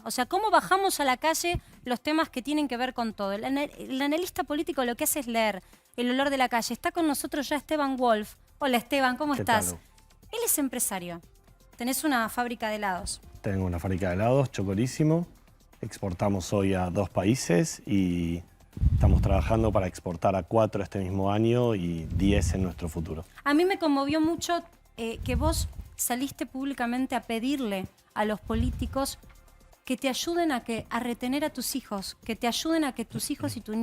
O sea, ¿cómo bajamos a la calle los temas que tienen que ver con todo? El analista político lo que hace es leer el olor de la calle. Está con nosotros ya Esteban Wolf. Hola Esteban, ¿cómo estás? Él es empresario. Tenés una fábrica de helados. Tengo una fábrica de helados, Chocorísimo. Exportamos hoy a 2 países y estamos trabajando para exportar a 4 este mismo año y 10 en nuestro futuro. A mí me conmovió mucho que vos saliste públicamente a pedirle a los políticos que te ayuden a retener a tus hijos, que te ayuden a que tus hijos y tus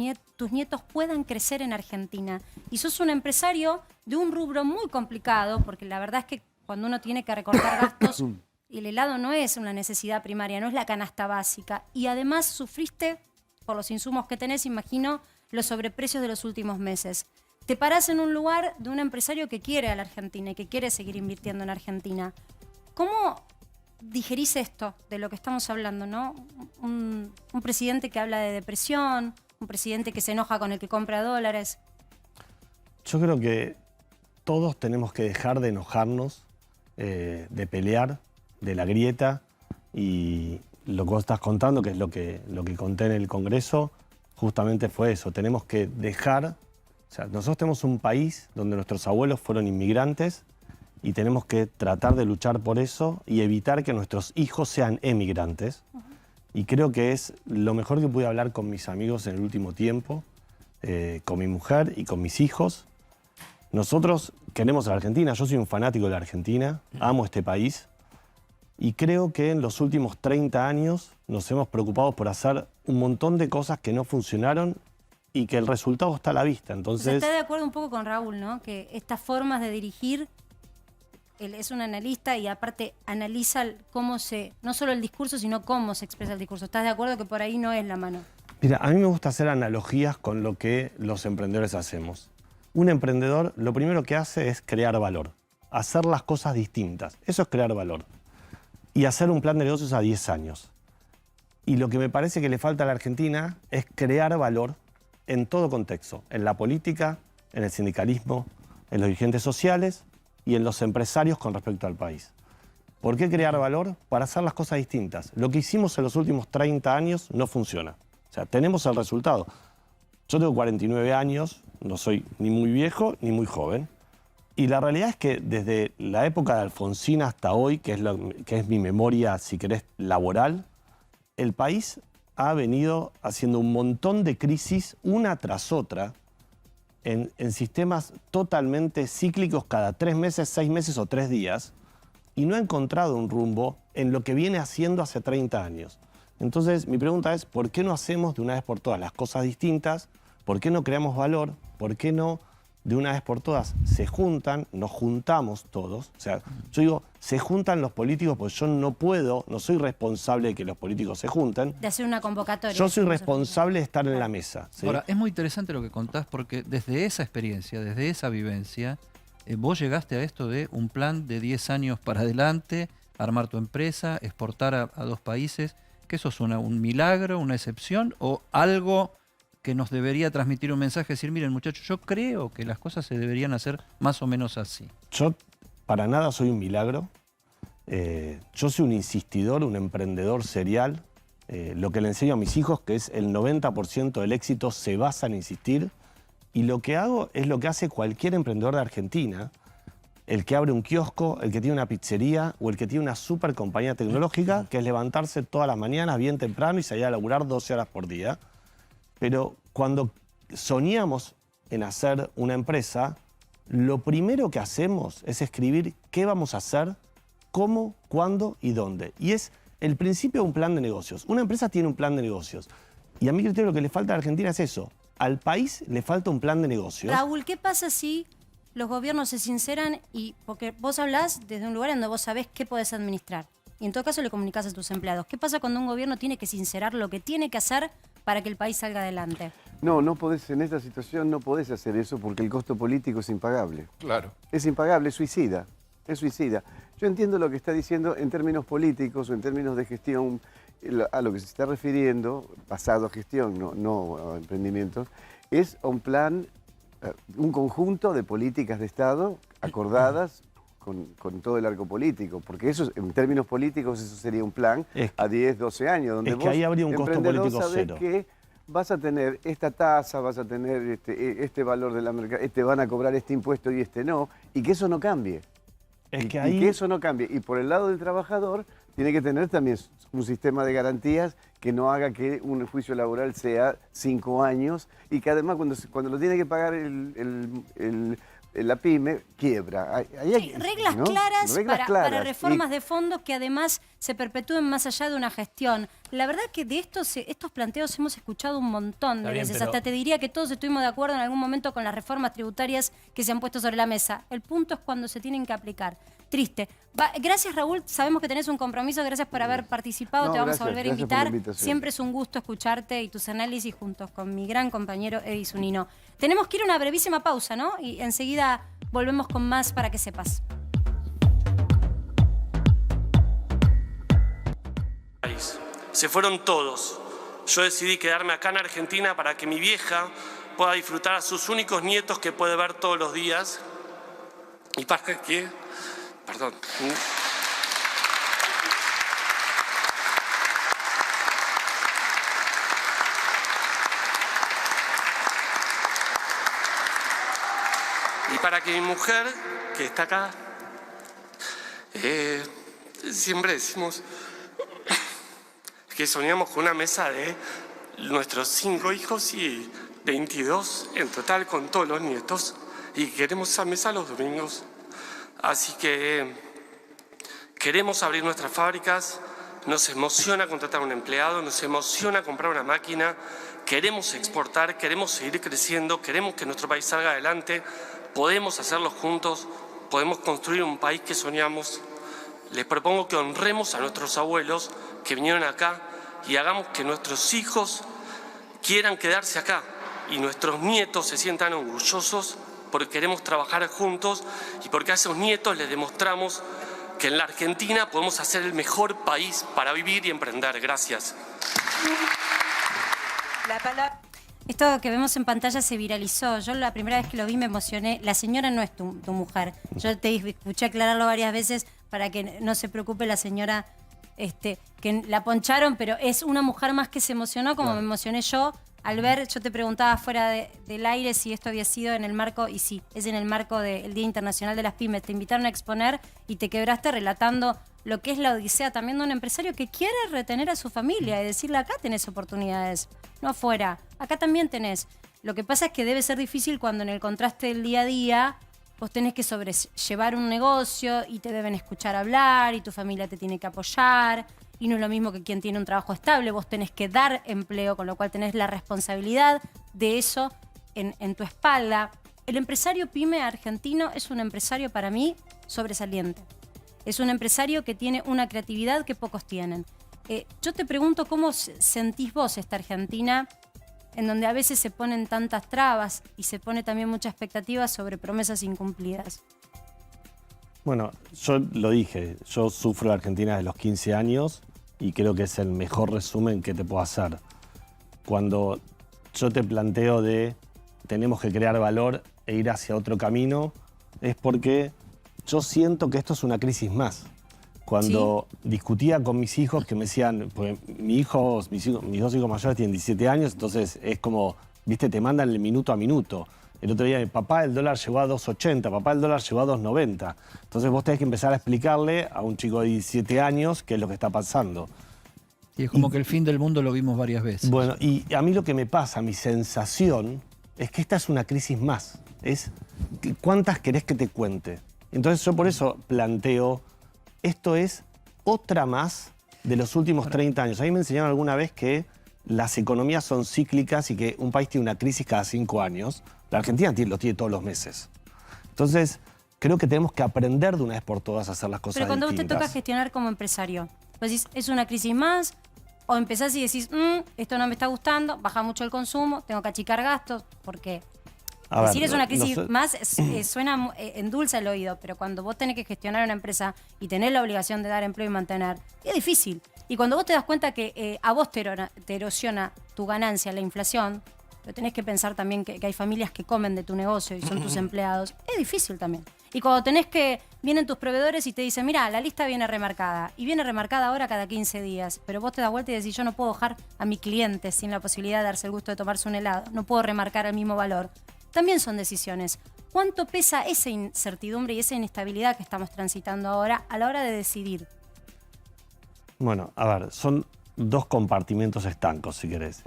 nietos puedan crecer en Argentina. Y sos un empresario de un rubro muy complicado, porque la verdad es que cuando uno tiene que recortar gastos, el helado no es una necesidad primaria, no es la canasta básica. Y además sufriste, por los insumos que tenés, imagino, los sobreprecios de los últimos meses. Te parás en un lugar de un empresario que quiere a la Argentina y que quiere seguir invirtiendo en Argentina. ¿Cómo digerís esto de lo que estamos hablando, ¿no? Un presidente que habla de depresión, un presidente que se enoja con el que compra dólares. Yo creo que todos tenemos que dejar de enojarnos, de pelear, de la grieta, y lo que vos estás contando, que es lo que conté en el Congreso, justamente fue eso. Tenemos que dejar, o sea, nosotros tenemos un país donde nuestros abuelos fueron inmigrantes, y tenemos que tratar de luchar por eso y evitar que nuestros hijos sean emigrantes. Y creo que es lo mejor que pude hablar con mis amigos en el último tiempo, con mi mujer y con mis hijos. Nosotros queremos a la Argentina, yo soy un fanático de la Argentina, amo este país. Y creo que en los últimos 30 años nos hemos preocupado por hacer un montón de cosas que no funcionaron y que el resultado está a la vista. Entonces, está de acuerdo un poco con Raúl, ¿no? Que estas formas de dirigir, él es un analista y aparte analiza cómo no solo el discurso, sino cómo se expresa el discurso. ¿Estás de acuerdo que por ahí no es la mano? Mira, a mí me gusta hacer analogías con lo que los emprendedores hacemos. Un emprendedor lo primero que hace es crear valor, hacer las cosas distintas. Eso es crear valor. Y hacer un plan de negocios a 10 años. Y lo que me parece que le falta a la Argentina es crear valor en todo contexto, en la política, en el sindicalismo, en los dirigentes sociales y en los empresarios con respecto al país. ¿Por qué crear valor? Para hacer las cosas distintas. Lo que hicimos en los últimos 30 años no funciona. O sea, tenemos el resultado. Yo tengo 49 años, no soy ni muy viejo ni muy joven. Y la realidad es que desde la época de Alfonsín hasta hoy, que es mi memoria, si querés, laboral, el país ha venido haciendo un montón de crisis, una tras otra, en sistemas totalmente cíclicos cada 3 meses, 6 meses o 3 días, y no ha encontrado un rumbo en lo que viene haciendo hace 30 años. Entonces, mi pregunta es, ¿por qué no hacemos de una vez por todas las cosas distintas? ¿Por qué no creamos valor? ¿Por qué no de una vez por todas se juntan, nos juntamos todos? O sea, yo digo, se juntan los políticos porque yo no soy responsable de que los políticos se junten. De hacer una convocatoria. Yo soy responsable de estar en la mesa, ¿sí? Ahora, es muy interesante lo que contás porque desde esa experiencia, desde esa vivencia, vos llegaste a esto de un plan de 10 años para adelante, armar tu empresa, exportar a 2 países. ¿Que eso es un milagro, una excepción o algo que nos debería transmitir un mensaje? Decir, miren muchachos, yo creo que las cosas se deberían hacer más o menos así. Yo para nada soy un milagro. Yo soy un insistidor, un emprendedor serial. Lo que le enseño a mis hijos, que es el 90% del éxito, se basa en insistir. Y lo que hago es lo que hace cualquier emprendedor de Argentina. El que abre un kiosco, el que tiene una pizzería o el que tiene una super compañía tecnológica, que es levantarse todas las mañanas bien temprano y salir a laburar 12 horas por día. Pero cuando soñamos en hacer una empresa, lo primero que hacemos es escribir qué vamos a hacer, cómo, cuándo y dónde. Y es el principio de un plan de negocios. Una empresa tiene un plan de negocios. Y a mi criterio lo que le falta a la Argentina es eso. Al país le falta un plan de negocios. Raúl, ¿qué pasa si los gobiernos se sinceran porque vos hablás desde un lugar en donde vos sabés qué podés administrar? Y en todo caso le comunicás a tus empleados. ¿Qué pasa cuando un gobierno tiene que sincerar lo que tiene que hacer para que el país salga adelante? No podés, en esta situación no podés hacer eso porque el costo político es impagable. Claro. Es impagable, es suicida. Es suicida. Yo entiendo lo que está diciendo en términos políticos o en términos de gestión, a lo que se está refiriendo, pasado a gestión, no a emprendimiento, es un plan, un conjunto de políticas de Estado acordadas con todo el arco político, porque eso, en términos políticos, eso sería un plan a 10, 12 años, donde es que ahí habría un costo político cero. Que vas a tener esta tasa, vas a tener este valor de la mercancía, te van a cobrar este impuesto y este no, y que eso no cambie. Y que eso no cambie. Y por el lado del trabajador, tiene que tener también un sistema de garantías que no haga que un juicio laboral sea 5 años y que además cuando lo tiene que pagar la pyme, quiebra. Sí, reglas claras para reformas de fondos que además se perpetúen más allá de una gestión. La verdad que de estos planteos hemos escuchado un montón de veces. Hasta te diría que todos estuvimos de acuerdo en algún momento con las reformas tributarias que se han puesto sobre la mesa. El punto es cuando se tienen que aplicar. Triste. Gracias, Raúl. Sabemos que tenés un compromiso. Gracias por haber participado. Te vamos a volver a invitar. Siempre es un gusto escucharte y tus análisis juntos con mi gran compañero Eddie Zunino. Tenemos que ir a una brevísima pausa, ¿no? Y enseguida volvemos con más para que sepas. Se fueron todos. Yo decidí quedarme acá en Argentina para que mi vieja pueda disfrutar a sus únicos nietos que puede ver todos los días. Y para que... Perdón. Y para que mi mujer, que está acá, siempre decimos que soñamos con una mesa de nuestros 5 hijos y 22 en total con todos los nietos, y queremos esa mesa los domingos. Así que queremos abrir nuestras fábricas, nos emociona contratar a un empleado, nos emociona comprar una máquina, queremos exportar, queremos seguir creciendo, queremos que nuestro país salga adelante, podemos hacerlo juntos, podemos construir un país que soñamos. Les propongo que honremos a nuestros abuelos que vinieron acá y hagamos que nuestros hijos quieran quedarse acá y nuestros nietos se sientan orgullosos porque queremos trabajar juntos y porque a esos nietos les demostramos que en la Argentina podemos hacer el mejor país para vivir y emprender. Gracias. Esto que vemos en pantalla se viralizó. Yo la primera vez que lo vi me emocioné. La señora no es tu mujer. Yo te escuché aclararlo varias veces para que no se preocupe la señora que la poncharon, pero es una mujer más que se emocionó como me emocioné yo al ver. Yo te preguntaba fuera del aire si esto había sido en el marco, y sí, es en el marco del Día Internacional de las Pymes. Te invitaron a exponer y te quebraste relatando lo que es la odisea también de un empresario que quiere retener a su familia y decirle: acá tenés oportunidades, no afuera, acá también tenés. Lo que pasa es que debe ser difícil cuando en el contraste del día a día vos tenés que sobrellevar un negocio y te deben escuchar hablar y tu familia te tiene que apoyar, y no es lo mismo que quien tiene un trabajo estable. Vos tenés que dar empleo, con lo cual tenés la responsabilidad de eso en tu espalda. El empresario pyme argentino es un empresario, para mí, sobresaliente. Es un empresario que tiene una creatividad que pocos tienen. Yo te pregunto, ¿cómo sentís vos esta Argentina en donde a veces se ponen tantas trabas y se pone también mucha expectativa sobre promesas incumplidas? Bueno, yo lo dije, yo sufro de Argentina desde los 15 años y creo que es el mejor resumen que te puedo hacer. Cuando yo te planteo de tenemos que crear valor e ir hacia otro camino, es porque yo siento que esto es una crisis más. Cuando discutía con mis hijos, que me decían, pues mis dos hijos mayores tienen 17 años, entonces es como, viste, te mandan el minuto a minuto. El otro día, papá, el dólar llegó a 2.80, papá, el dólar llegó a 2.90. Entonces vos tenés que empezar a explicarle a un chico de 17 años qué es lo que está pasando. Y es como que el fin del mundo lo vimos varias veces. Bueno, y a mí lo que me pasa, mi sensación, es que esta es una crisis más. Es, ¿cuántas querés que te cuente? Entonces yo por eso planteo, esto es otra más de los últimos 30 años. A mí me enseñaron alguna vez que las economías son cíclicas y que un país tiene una crisis cada 5 años. La Argentina lo tiene todos los meses. Entonces, creo que tenemos que aprender de una vez por todas a hacer las cosas distintas. Pero cuando vos te toca gestionar como empresario, vos decís, ¿es una crisis más? O empezás y decís, esto no me está gustando, baja mucho el consumo, tengo que achicar gastos, ¿por qué? Decir es una crisis más, suena endulza el oído, pero cuando vos tenés que gestionar una empresa y tenés la obligación de dar empleo y mantener, es difícil. Y cuando vos te das cuenta que a vos te erosiona tu ganancia, la inflación, pero tenés que pensar también que hay familias que comen de tu negocio y son tus empleados, es difícil también. Y cuando vienen tus proveedores y te dicen, mira, la lista viene remarcada. Y viene remarcada ahora cada 15 días. Pero vos te das vuelta y decís, yo no puedo dejar a mi cliente sin la posibilidad de darse el gusto de tomarse un helado. No puedo remarcar el mismo valor. También son decisiones. ¿Cuánto pesa esa incertidumbre y esa inestabilidad que estamos transitando ahora a la hora de decidir? Bueno, a ver, son dos compartimentos estancos, si querés.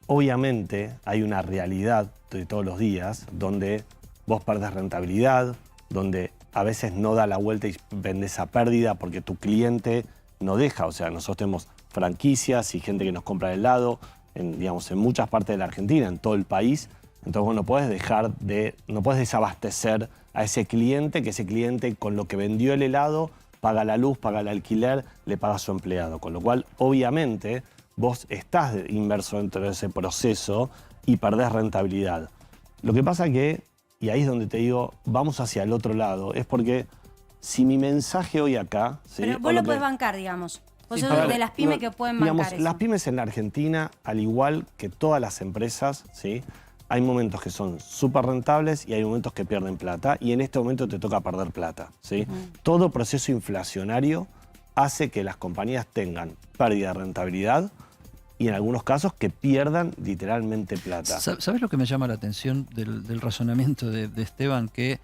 Obviamente hay una realidad de todos los días donde vos perdés rentabilidad, donde a veces no da la vuelta y vendés a pérdida porque tu cliente no deja. O sea, nosotros tenemos franquicias y gente que nos compra helado en muchas partes de la Argentina, en todo el país. Entonces vos no podés desabastecer a ese cliente, que ese cliente con lo que vendió el helado paga la luz, paga el alquiler, le paga a su empleado. Con lo cual, obviamente, vos estás inmerso dentro de ese proceso y perdés rentabilidad. Lo que pasa que, y ahí es donde te digo, vamos hacia el otro lado, es porque si mi mensaje hoy acá... ¿sí? Pero vos lo podés bancar, digamos. Vos sos de las pymes que pueden bancar eso. Las pymes en la Argentina, al igual que todas las empresas, ¿sí? Hay momentos que son súper rentables y hay momentos que pierden plata, y en este momento te toca perder plata, ¿sí? Todo proceso inflacionario hace que las compañías tengan pérdida de rentabilidad y en algunos casos que pierdan literalmente plata. ¿Sabes lo que me llama la atención del razonamiento de Esteban? Que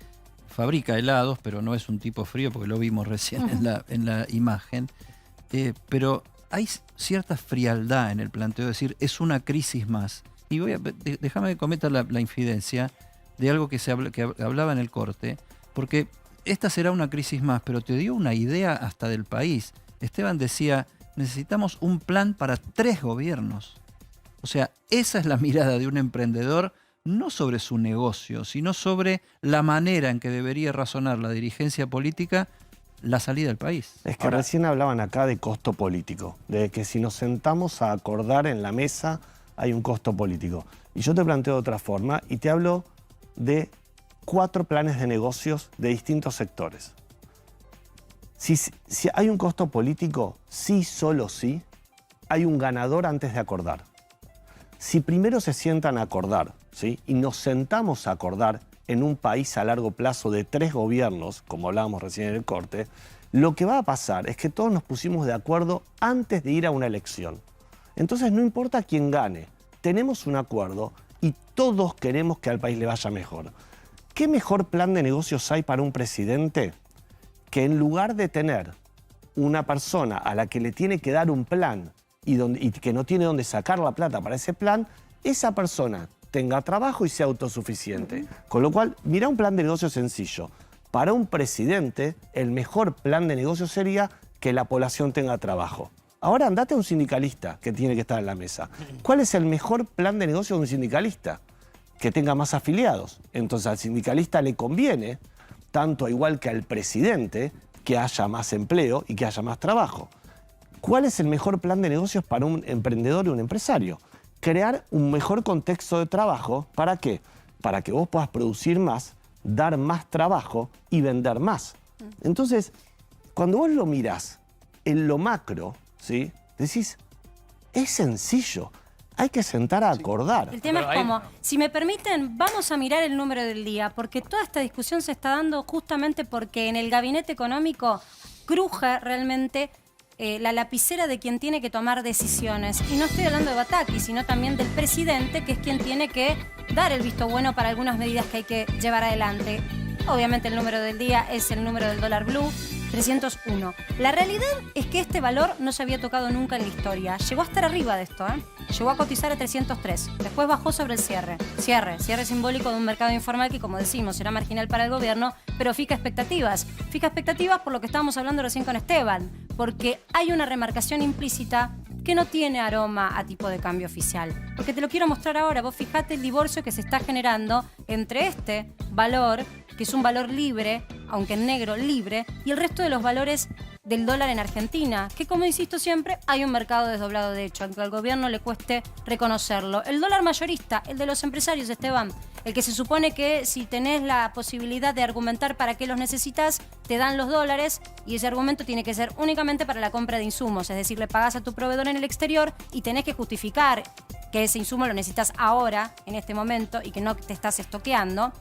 fabrica helados, pero no es un tipo frío, porque lo vimos recién en la imagen. Pero hay cierta frialdad en el planteo, es decir, es una crisis más. Y déjame que cometa la infidencia de algo que hablaba en el corte, porque esta será una crisis más, pero te dio una idea hasta del país. Esteban decía, necesitamos un plan para 3 gobiernos. O sea, esa es la mirada de un emprendedor, no sobre su negocio, sino sobre la manera en que debería razonar la dirigencia política la salida del país. Es que recién hablaban acá de costo político, de que si nos sentamos a acordar en la mesa hay un costo político. Y yo te planteo de otra forma y te hablo de 4 planes de negocios de distintos sectores. Si hay un costo político, sí, solo sí, hay un ganador antes de acordar. Si primero se sientan a acordar, ¿sí? Y nos sentamos a acordar en un país a largo plazo de 3 gobiernos, como hablábamos recién en el corte, lo que va a pasar es que todos nos pusimos de acuerdo antes de ir a una elección. Entonces no importa quién gane, tenemos un acuerdo y todos queremos que al país le vaya mejor. ¿Qué mejor plan de negocios hay para un presidente que en lugar de tener una persona a la que le tiene que dar un plan y que no tiene dónde sacar la plata para ese plan, esa persona tenga trabajo y sea autosuficiente? Con lo cual, mira un plan de negocio sencillo. Para un presidente, el mejor plan de negocio sería que la población tenga trabajo. Ahora andate a un sindicalista que tiene que estar en la mesa. ¿Cuál es el mejor plan de negocio de un sindicalista? Que tenga más afiliados. Entonces al sindicalista le conviene, tanto igual que al presidente, que haya más empleo y que haya más trabajo. ¿Cuál es el mejor plan de negocios para un emprendedor y un empresario? Crear un mejor contexto de trabajo. ¿Para qué? Para que vos puedas producir más, dar más trabajo y vender más. Entonces, cuando vos lo mirás en lo macro, ¿sí? Decís, es sencillo, hay que sentar a acordar. El tema es como, si me permiten, vamos a mirar el número del día, porque toda esta discusión se está dando justamente porque en el gabinete económico cruje realmente la lapicera de quien tiene que tomar decisiones. Y no estoy hablando de Bataki, sino también del presidente, que es quien tiene que dar el visto bueno para algunas medidas que hay que llevar adelante. Obviamente el número del día es el número del dólar blue, 301. La realidad es que este valor no se había tocado nunca en la historia. Llegó a estar arriba de esto, Llegó a cotizar a 303. Después bajó sobre el cierre. Cierre simbólico de un mercado informal que, como decimos, será marginal para el gobierno, pero fija expectativas. Fija expectativas por lo que estábamos hablando recién con Esteban, porque hay una remarcación implícita que no tiene aroma a tipo de cambio oficial. Porque te lo quiero mostrar ahora. Vos fijate el divorcio que se está generando entre este valor, que es un valor libre, aunque en negro libre, y el resto de los valores del dólar en Argentina, que, como insisto siempre, hay un mercado desdoblado de hecho, aunque al gobierno le cueste reconocerlo. El dólar mayorista, el de los empresarios, Esteban, el que se supone que si tenés la posibilidad de argumentar para qué los necesitas, te dan los dólares, y ese argumento tiene que ser únicamente para la compra de insumos, es decir, le pagás a tu proveedor en el exterior y tenés que justificar que ese insumo lo necesitas ahora, en este momento, y que no te estás estoqueando.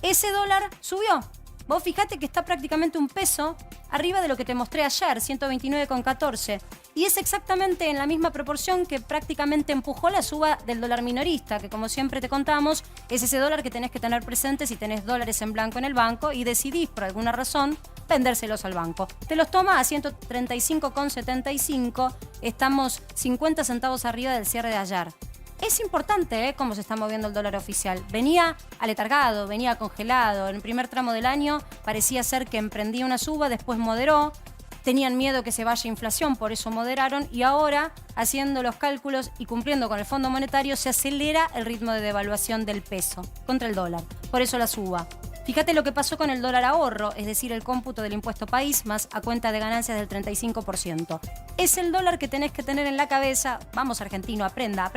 Ese dólar subió. Vos fijate que está prácticamente un peso arriba de lo que te mostré ayer, 129,14. Y es exactamente en la misma proporción que prácticamente empujó la suba del dólar minorista, que como siempre te contamos, es ese dólar que tenés que tener presente si tenés dólares en blanco en el banco y decidís por alguna razón vendérselos al banco. Te los toma a 135,75, estamos 50 centavos arriba del cierre de ayer. Es importante cómo se está moviendo el dólar oficial. Venía aletargado, venía congelado. En el primer tramo del año parecía ser que emprendía una suba, después moderó. Tenían miedo que se vaya inflación, por eso moderaron. Y ahora, haciendo los cálculos y cumpliendo con el Fondo Monetario, se acelera el ritmo de devaluación del peso contra el dólar. Por eso la suba. Fíjate lo que pasó con el dólar ahorro, es decir, el cómputo del impuesto país más a cuenta de ganancias del 35%. Es el dólar que tenés que tener en la cabeza. Vamos, argentino, aprenda.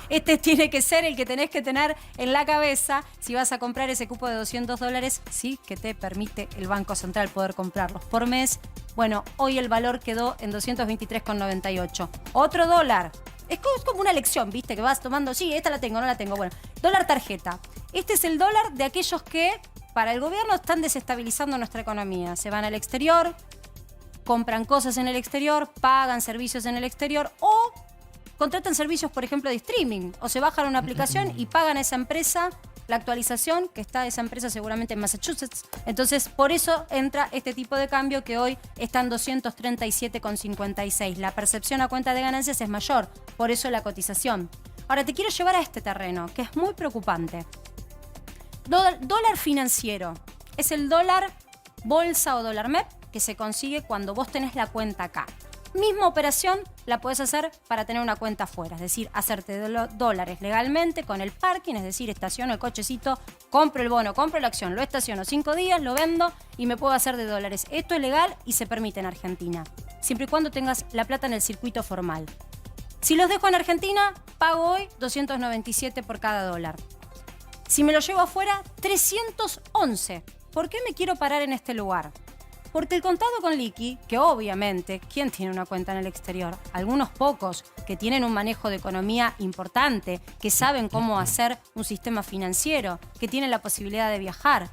Este tiene que ser el que tenés que tener en la cabeza si vas a comprar ese cupo de $200, sí, que te permite el Banco Central poder comprarlos por mes. Bueno, hoy el valor quedó en 223,98. Otro dólar. Es como una lección, ¿viste? Que vas tomando, sí, esta la tengo, no la tengo. Bueno, dólar tarjeta. Este es el dólar de aquellos que para el gobierno están desestabilizando nuestra economía. Se van al exterior, compran cosas en el exterior, pagan servicios en el exterior o contratan servicios, por ejemplo, de streaming. O se bajan una aplicación y pagan a esa empresa la actualización, que está esa empresa seguramente en Massachusetts. Entonces, por eso entra este tipo de cambio que hoy está en 237,56. La percepción a cuenta de ganancias es mayor, por eso la cotización. Ahora, te quiero llevar a este terreno, que es muy preocupante. Dólar financiero. Es el dólar bolsa o dólar MEP que se consigue cuando vos tenés la cuenta acá. Misma operación la podés hacer para tener una cuenta afuera, es decir, hacerte dólares legalmente con el parking, es decir, estaciono el cochecito, compro el bono, compro la acción, lo estaciono 5 días, lo vendo y me puedo hacer de dólares. Esto es legal y se permite en Argentina, siempre y cuando tengas la plata en el circuito formal. Si los dejo en Argentina, pago hoy 297 por cada dólar. Si me lo llevo afuera, 311. ¿Por qué me quiero parar en este lugar? Porque el contado con liqui, que obviamente, ¿quién tiene una cuenta en el exterior? Algunos pocos que tienen un manejo de economía importante, que saben cómo hacer un sistema financiero, que tienen la posibilidad de viajar.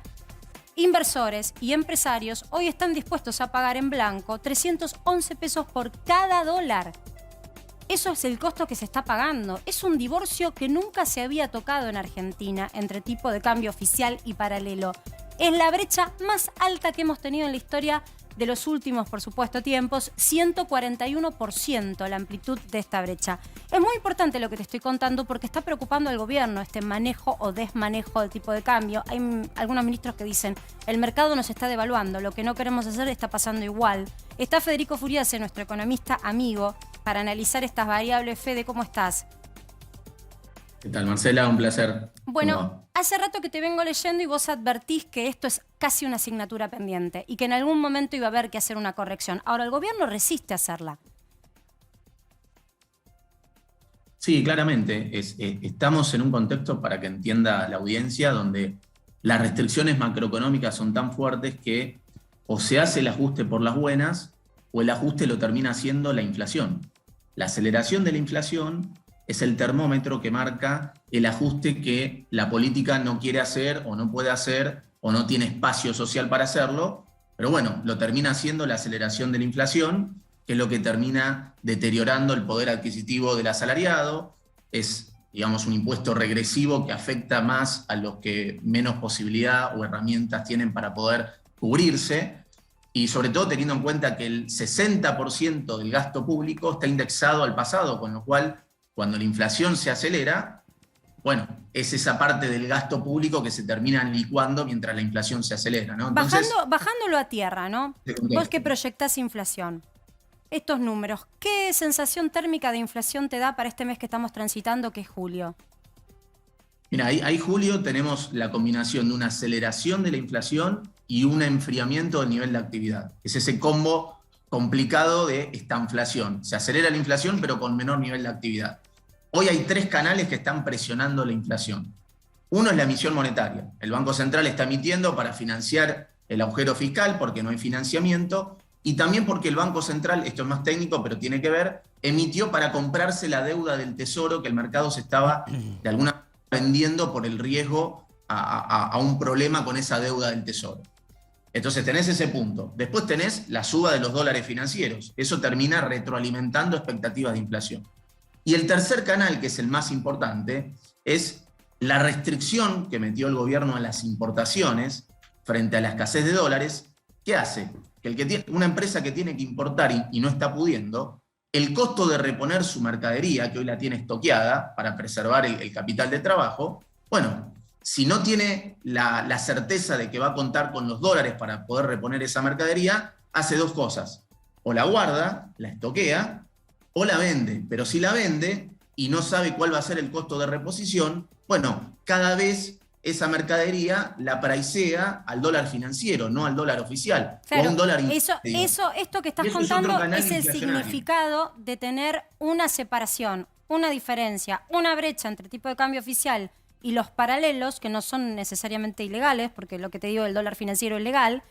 Inversores y empresarios hoy están dispuestos a pagar en blanco 311 pesos por cada dólar. Eso es el costo que se está pagando. Es un divorcio que nunca se había tocado en Argentina entre tipo de cambio oficial y paralelo. Es la brecha más alta que hemos tenido en la historia de los últimos, por supuesto, tiempos. 141% la amplitud de esta brecha. Es muy importante lo que te estoy contando porque está preocupando al gobierno este manejo o desmanejo del tipo de cambio. Hay algunos ministros que dicen, el mercado nos está devaluando, lo que no queremos hacer está pasando igual. Está Federico Furiase, nuestro economista amigo, para analizar estas variables. Fede, ¿cómo estás? ¿Qué tal, Marcela? Un placer. Bueno, hace rato que te vengo leyendo y vos advertís que esto es casi una asignatura pendiente y que en algún momento iba a haber que hacer una corrección. Ahora, el gobierno resiste a hacerla. Sí, claramente. Estamos en un contexto, para que entienda la audiencia, donde las restricciones macroeconómicas son tan fuertes que o se hace el ajuste por las buenas o el ajuste lo termina haciendo la inflación. La aceleración de la inflación es el termómetro que marca el ajuste que la política no quiere hacer o no puede hacer o no tiene espacio social para hacerlo, pero bueno, lo termina haciendo la aceleración de la inflación, que es lo que termina deteriorando el poder adquisitivo del asalariado. Es, digamos, un impuesto regresivo que afecta más a los que menos posibilidad o herramientas tienen para poder cubrirse, y sobre todo teniendo en cuenta que el 60% del gasto público está indexado al pasado, con lo cual cuando la inflación se acelera, bueno, es esa parte del gasto público que se termina licuando mientras la inflación se acelera, ¿no? Entonces, bajándolo a tierra, ¿no? Vos que proyectás inflación, estos números, ¿qué sensación térmica de inflación te da para este mes que estamos transitando, que es julio? Mira, ahí julio tenemos la combinación de una aceleración de la inflación y un enfriamiento del nivel de actividad. Es ese combo complicado de esta inflación. Se acelera la inflación, pero con menor nivel de actividad. Hoy hay 3 canales que están presionando la inflación. Uno es la emisión monetaria. El Banco Central está emitiendo para financiar el agujero fiscal porque no hay financiamiento, y también porque el Banco Central, esto es más técnico pero tiene que ver, emitió para comprarse la deuda del Tesoro que el mercado se estaba de alguna manera vendiendo por el riesgo a un problema con esa deuda del Tesoro. Entonces tenés ese punto. Después tenés la suba de los dólares financieros. Eso termina retroalimentando expectativas de inflación. Y el tercer canal, que es el más importante, es la restricción que metió el gobierno a las importaciones frente a la escasez de dólares. ¿Qué hace? Que una empresa que tiene que importar y no está pudiendo, el costo de reponer su mercadería, que hoy la tiene estoqueada para preservar el capital de trabajo, bueno, si no tiene la certeza de que va a contar con los dólares para poder reponer esa mercadería, hace dos cosas. O la guarda, la estoquea, o la vende. Pero si la vende y no sabe cuál va a ser el costo de reposición, bueno, cada vez esa mercadería la pricea al dólar financiero, no al dólar oficial. Claro, o a un dólar esto que estás contando es el significado de tener una separación, una diferencia, una brecha entre tipo de cambio oficial y los paralelos, que no son necesariamente ilegales, porque lo que te digo del dólar financiero es legal,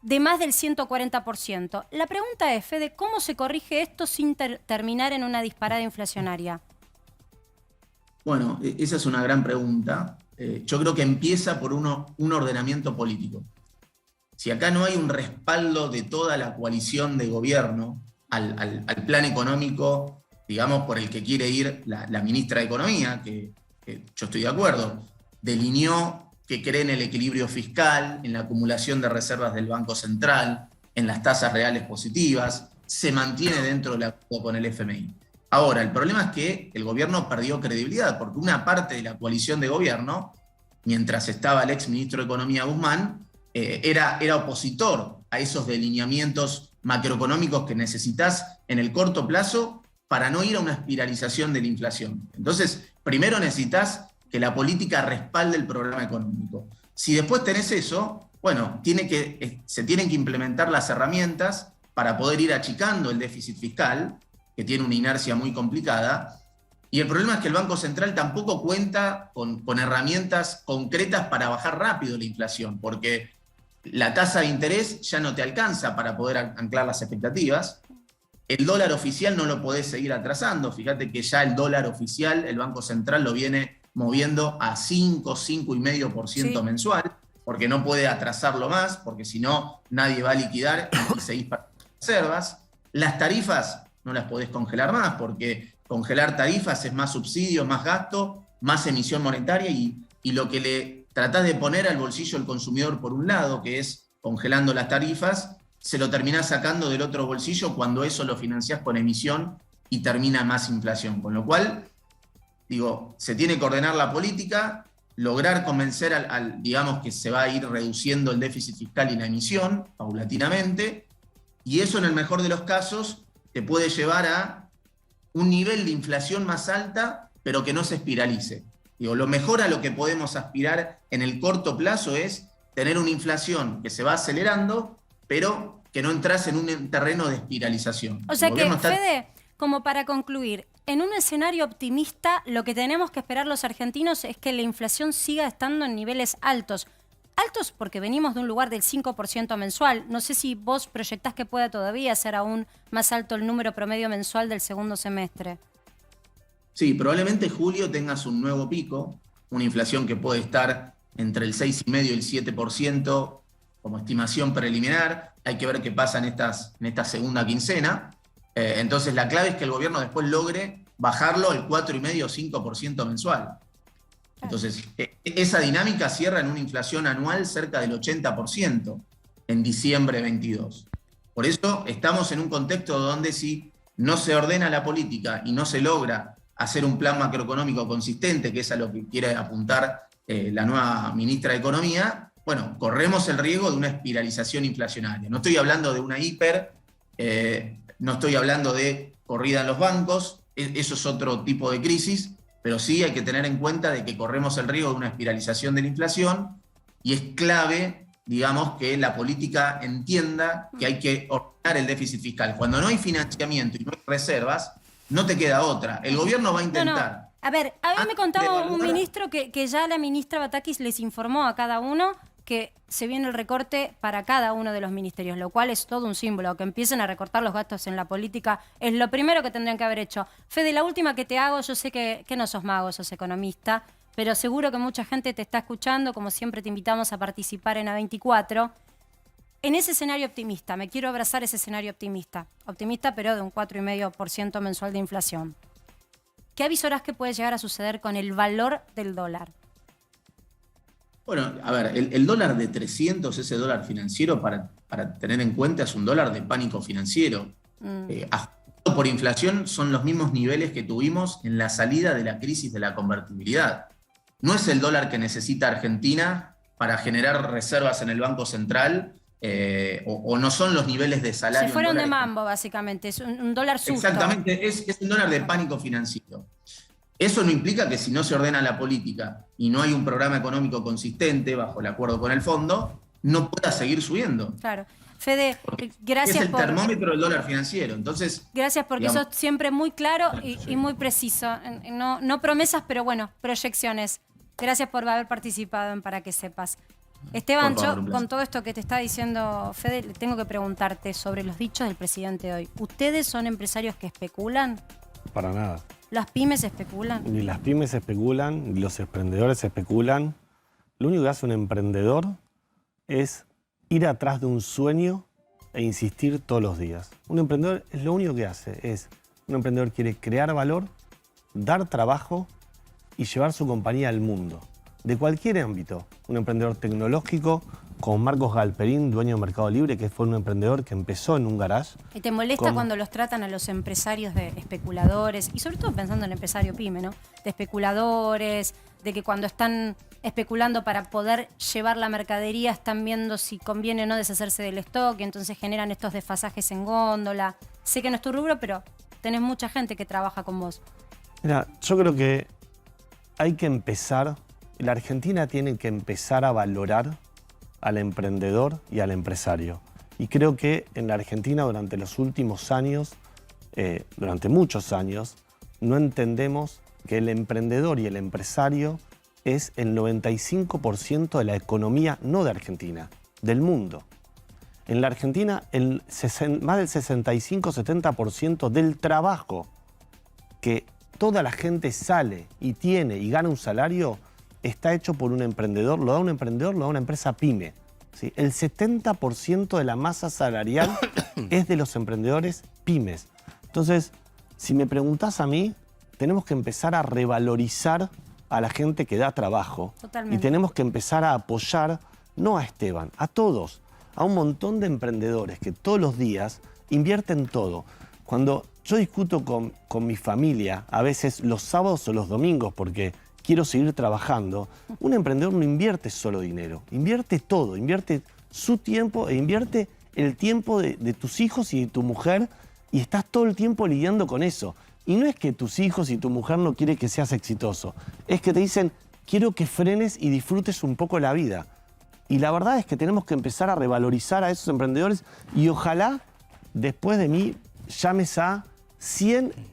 de más del 140%. La pregunta es, Fede, ¿cómo se corrige esto sin terminar en una disparada inflacionaria? Bueno, esa es una gran pregunta. Yo creo que empieza por un ordenamiento político. Si acá no hay un respaldo de toda la coalición de gobierno al plan económico, digamos, por el que quiere ir la ministra de Economía, que yo estoy de acuerdo, delineó que cree en el equilibrio fiscal, en la acumulación de reservas del Banco Central, en las tasas reales positivas, se mantiene dentro del acuerdo con el FMI. Ahora, el problema es que el gobierno perdió credibilidad, porque una parte de la coalición de gobierno, mientras estaba el ex ministro de Economía Guzmán, era opositor a esos delineamientos macroeconómicos que necesitas en el corto plazo para no ir a una espiralización de la inflación. Entonces, primero necesitas que la política respalde el programa económico. Si después tenés eso, bueno, se tienen que implementar las herramientas para poder ir achicando el déficit fiscal, que tiene una inercia muy complicada, y el problema es que el Banco Central tampoco cuenta con herramientas concretas para bajar rápido la inflación, porque la tasa de interés ya no te alcanza para poder anclar las expectativas. El dólar oficial no lo podés seguir atrasando. Fíjate que ya el dólar oficial, el Banco Central lo viene moviendo a 5,5% mensual, porque no puede atrasarlo más, porque si no, nadie va a liquidar y seguís perdiendo reservas. Las tarifas no las podés congelar más, porque congelar tarifas es más subsidio, más gasto, más emisión monetaria y lo que le tratás de poner al bolsillo del consumidor por un lado, que es congelando las tarifas, se lo terminás sacando del otro bolsillo cuando eso lo financiás con emisión y termina más inflación. Con lo cual, digo, se tiene que ordenar la política, lograr convencer digamos, que se va a ir reduciendo el déficit fiscal y la emisión paulatinamente, y eso en el mejor de los casos te puede llevar a un nivel de inflación más alta, pero que no se espiralice. Digo, lo mejor a lo que podemos aspirar en el corto plazo es tener una inflación que se va acelerando, pero que no entras en un terreno de espiralización. O sea que, Fede, como para concluir, en un escenario optimista, lo que tenemos que esperar los argentinos es que la inflación siga estando en niveles altos. Altos porque venimos de un lugar del 5% mensual. No sé si vos proyectás que pueda todavía ser aún más alto el número promedio mensual del segundo semestre. Sí, probablemente julio tengas un nuevo pico, una inflación que puede estar entre el 6,5% y el 7% como estimación preliminar. Hay que ver qué pasa en esta segunda quincena. Entonces la clave es que el gobierno después logre bajarlo al 4,5% o 5% mensual. Entonces, esa dinámica cierra en una inflación anual cerca del 80% en diciembre 22. Por eso estamos en un contexto donde si no se ordena la política y no se logra hacer un plan macroeconómico consistente, que es a lo que quiere apuntar la nueva ministra de Economía, bueno, corremos el riesgo de una espiralización inflacionaria. No estoy hablando de una no estoy hablando de corrida en los bancos, eso es otro tipo de crisis, pero sí hay que tener en cuenta de que corremos el riesgo de una espiralización de la inflación y es clave, digamos, que la política entienda que hay que ordenar el déficit fiscal. Cuando no hay financiamiento y no hay reservas, no te queda otra. El gobierno va a intentar... No. A ver, a mí me contaba un ministro que ya la ministra Batakis les informó a cada uno que se viene el recorte para cada uno de los ministerios, lo cual es todo un símbolo. Que empiecen a recortar los gastos en la política es lo primero que tendrían que haber hecho. Fede, la última que te hago, yo sé que no sos mago, sos economista, pero seguro que mucha gente te está escuchando. Como siempre te invitamos a participar en A24. En ese escenario optimista, me quiero abrazar ese escenario optimista. Optimista, pero de un 4,5% mensual de inflación. ¿Qué avisorás que puede llegar a suceder con el valor del dólar? Bueno, a ver, el dólar de 300, ese dólar financiero, para tener en cuenta, es un dólar de pánico financiero. Ajustado por inflación son los mismos niveles que tuvimos en la salida de la crisis de la convertibilidad. No es el dólar que necesita Argentina para generar reservas en el Banco Central, o no son los niveles de salario. Se fueron de mambo, básicamente, es un dólar susto. Exactamente, es un dólar de pánico financiero. Eso no implica que si no se ordena la política y no hay un programa económico consistente bajo el acuerdo con el fondo, no pueda seguir subiendo. Claro. Fede, gracias es el termómetro del dólar financiero. Entonces, gracias porque sos siempre muy claro y muy preciso. No promesas, pero bueno, proyecciones. Gracias por haber participado en Para que Sepas. Esteban, yo con todo esto que te está diciendo Fede, tengo que preguntarte sobre los dichos del presidente hoy. ¿Ustedes son empresarios que especulan? Para nada. ¿Las pymes especulan? Ni las pymes especulan, ni los emprendedores especulan. Lo único que hace un emprendedor es ir atrás de un sueño e insistir todos los días. Un emprendedor es lo único que hace. Un emprendedor quiere crear valor, dar trabajo y llevar su compañía al mundo. De cualquier ámbito. Un emprendedor tecnológico, como Marcos Galperín, dueño de Mercado Libre, que fue un emprendedor que empezó en un garage. ¿Y te molesta cuando los tratan a los empresarios de especuladores? Y sobre todo pensando en el empresario pyme, ¿no? De especuladores, de que cuando están especulando para poder llevar la mercadería están viendo si conviene o no deshacerse del stock y entonces generan estos desfasajes en góndola. Sé que no es tu rubro, pero tenés mucha gente que trabaja con vos. Mira, yo creo que hay que empezar, la Argentina tiene que empezar a valorar al emprendedor y al empresario. Y creo que en la Argentina durante los últimos años, durante muchos años, no entendemos que el emprendedor y el empresario es el 95% de la economía, no de Argentina, del mundo. En la Argentina, más del 65-70% del trabajo que toda la gente sale y tiene y gana un salario está hecho por un emprendedor, lo da un emprendedor, lo da una empresa pyme. ¿Sí? El 70% de la masa salarial es de los emprendedores pymes. Entonces, si me preguntás a mí, tenemos que empezar a revalorizar a la gente que da trabajo. Totalmente. Y tenemos que empezar a apoyar, no a Esteban, a todos, a un montón de emprendedores que todos los días invierten todo. Cuando yo discuto con mi familia, a veces los sábados o los domingos, porque quiero seguir trabajando, un emprendedor no invierte solo dinero, invierte todo, invierte su tiempo e invierte el tiempo de tus hijos y de tu mujer y estás todo el tiempo lidiando con eso. Y no es que tus hijos y tu mujer no quieren que seas exitoso, es que te dicen, quiero que frenes y disfrutes un poco la vida. Y la verdad es que tenemos que empezar a revalorizar a esos emprendedores y ojalá después de mí llames a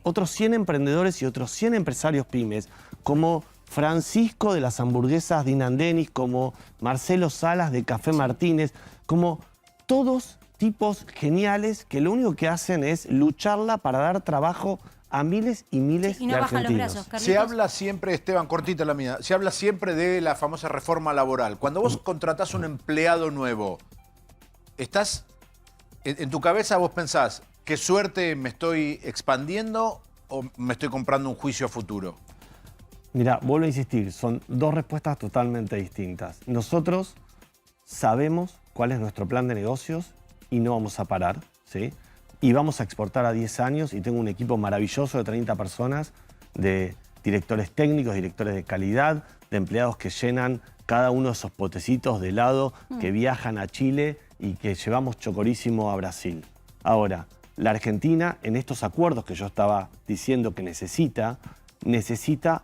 otros 100 emprendedores y otros 100 empresarios pymes, como Francisco de las hamburguesas Dinandenis, como Marcelo Salas de Café Martínez, como todos tipos geniales que lo único que hacen es lucharla para dar trabajo a miles y miles y no de bajan los argentinos. brazos, Carlitos. Se habla siempre, Esteban, cortita la mía, se habla siempre de la famosa reforma laboral. Cuando vos contratás un empleado nuevo, estás en tu cabeza vos pensás, ¿qué suerte me estoy expandiendo o me estoy comprando un juicio a futuro? Mira, vuelvo a insistir, son dos respuestas totalmente distintas. Nosotros sabemos cuál es nuestro plan de negocios y no vamos a parar, ¿sí? Y vamos a exportar a 10 años y tengo un equipo maravilloso de 30 personas, de directores técnicos, directores de calidad, de empleados que llenan cada uno de esos potecitos de helado, que viajan a Chile y que llevamos chocorísimo a Brasil. Ahora, la Argentina, en estos acuerdos que yo estaba diciendo que necesita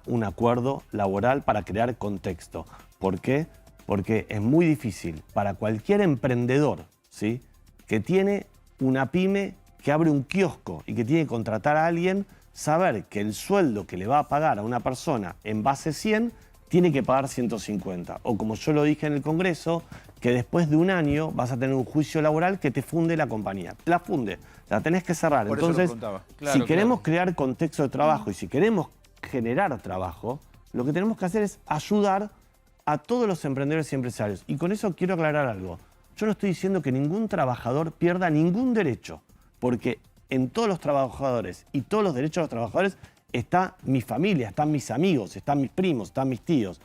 un acuerdo laboral para crear contexto. ¿Por qué? Porque es muy difícil para cualquier emprendedor, ¿sí?, que tiene una pyme, que abre un kiosco y que tiene que contratar a alguien, saber que el sueldo que le va a pagar a una persona en base 100 tiene que pagar 150. O como yo lo dije en el Congreso, que después de un año vas a tener un juicio laboral que te funde la compañía. La funde, la tenés que cerrar. Por Entonces, eso lo preguntaba. si queremos crear contexto de trabajo y si queremos generar trabajo, lo que tenemos que hacer es ayudar a todos los emprendedores y empresarios. Y con eso quiero aclarar algo. Yo no estoy diciendo que ningún trabajador pierda ningún derecho, porque en todos los trabajadores y todos los derechos de los trabajadores está mi familia, están mis amigos, están mis primos, están mis tíos.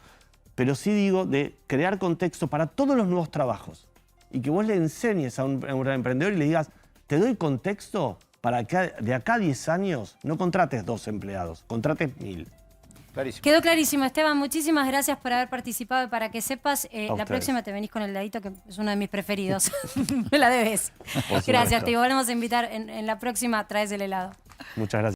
Pero sí digo de crear contexto para todos los nuevos trabajos y que vos le enseñes a un emprendedor y le digas, te doy contexto para que de acá a 10 años no contrates 2 empleados, contrates 1000. Clarísimo. Quedó clarísimo, Esteban. Muchísimas gracias por haber participado y para que sepas, la ustedes. próxima te venís con el heladito, que es uno de mis preferidos. Me la debes. Gracias, te volvemos a invitar. En la próxima traes el helado. Muchas gracias.